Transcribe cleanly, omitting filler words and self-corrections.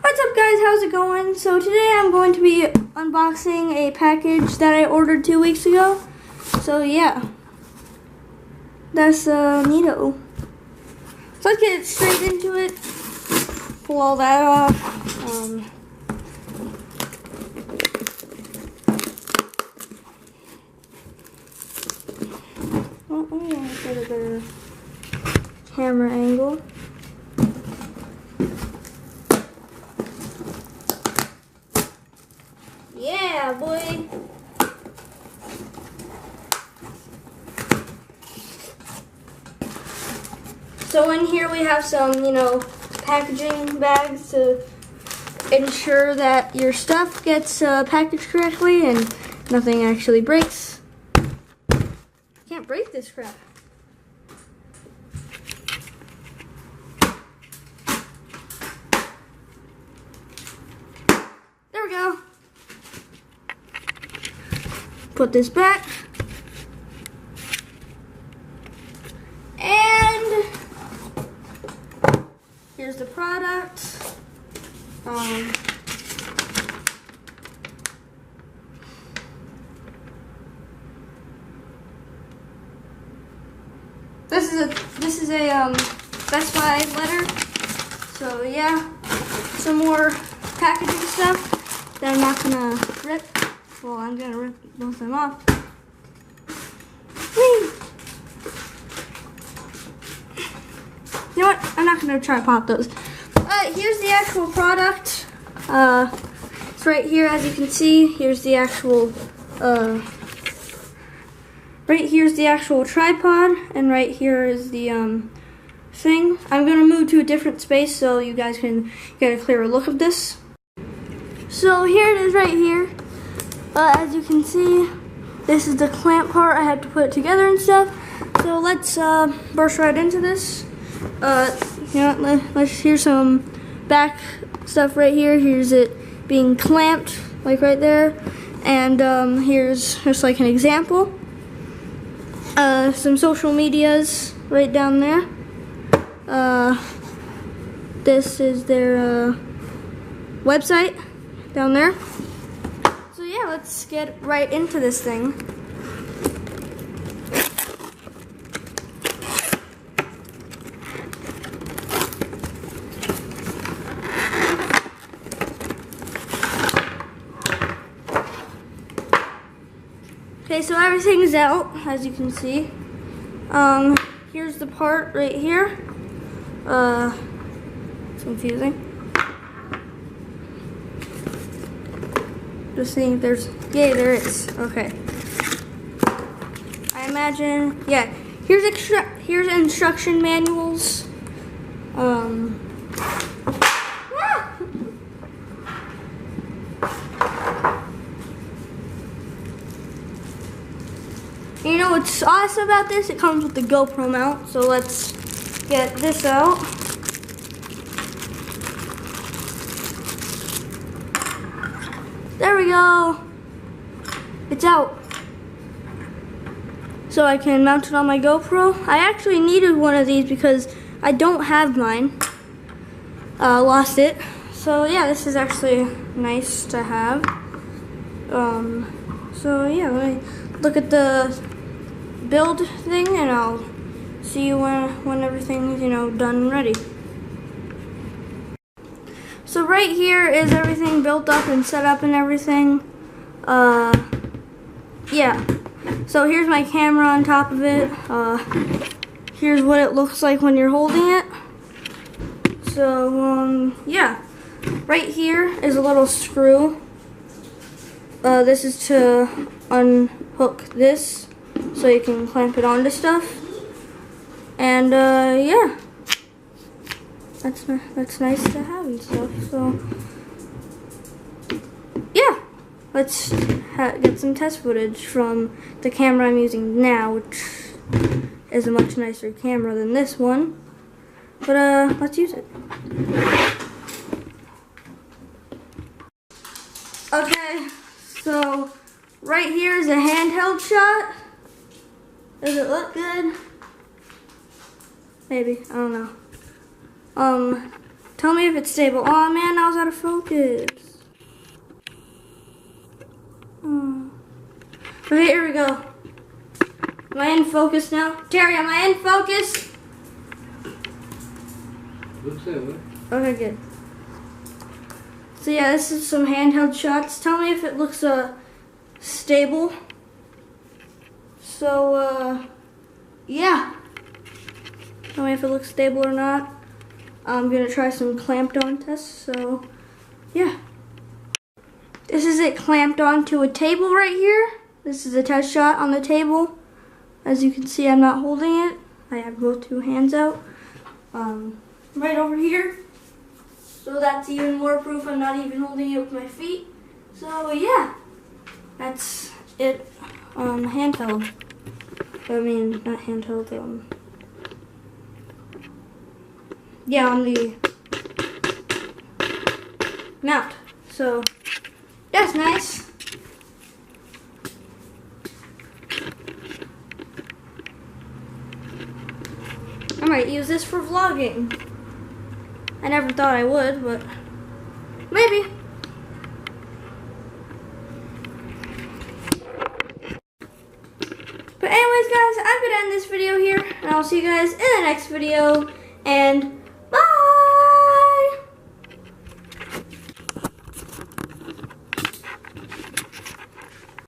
What's up guys, how's it going? So today I'm going to be unboxing a package that I ordered 2 weeks ago. So yeah, that's neato. So let's get straight into it. Pull all that off. Let me get a better camera angle. Yeah, boy. So in here we have some, packaging bags to ensure that your stuff gets packaged correctly and nothing actually breaks. Can't break this crap. There we go. Put this back. And here's the product. This is a Best Buy letter. So yeah, some more packaging stuff that I'm not gonna rip. Well, I'm gonna rip both of them off. Whee! You know what? I'm not gonna try to pop those. Here's the actual product. It's right here, as you can see. Here's the actual. Right here's the actual tripod, and right here is the thing. I'm gonna move to a different space so you guys can get a clearer look of this. So here it is right here. As you can see, this is the clamp part. I have to put it together and stuff. So let's burst right into this. Here's some back stuff right here. Here's it being clamped, like right there. And here's just like an example. Some social medias right down there. This is their website down there. So yeah, let's get right into this thing. Okay, so everything's out, as you can see. Here's the part right here. It's confusing. Just seeing if there's, yay, there is. Okay. I imagine, yeah. Here's instruction manuals. You know what's awesome about this? It comes with the GoPro mount. So let's get this out. There we go. It's out. So I can mount it on my GoPro. I actually needed one of these because I don't have mine. Lost it. So yeah, this is actually nice to have. So yeah, let me look at the build thing and I'll see you when everything's, done and ready. So right here is everything built up and set up and everything. Yeah. So here's my camera on top of it. Here's what it looks like when you're holding it. So, yeah. Right here is a little screw. This is to unhook this so you can clamp it onto stuff. And, yeah. That's nice to have and stuff. So, yeah. Let's get some test footage from the camera I'm using now, which is a much nicer camera than this one. But, let's use it. Okay, so right here is a handheld shot. Does it look good? Maybe, I don't know. Tell me if it's stable. Oh man, I was out of focus. Oh. Okay, here we go. Am I in focus now? Terry, am I in focus? Looks that way. Okay, good. So yeah, this is some handheld shots. Tell me if it looks stable. So yeah. Tell me if it looks stable or not. I'm gonna try some clamped on tests. So yeah. This is it clamped onto a table right here. This is a test shot on the table. As you can see, I'm not holding it. I have both two hands out. Right over here. So that's even more proof I'm not even holding it with my feet. So yeah, that's it. Handheld. I mean, not handheld. Yeah, on the mount. So that's nice. I might use this for vlogging. I never thought I would, but maybe. But anyways, guys, I'm gonna end this video here, and I'll see you guys in the next video. And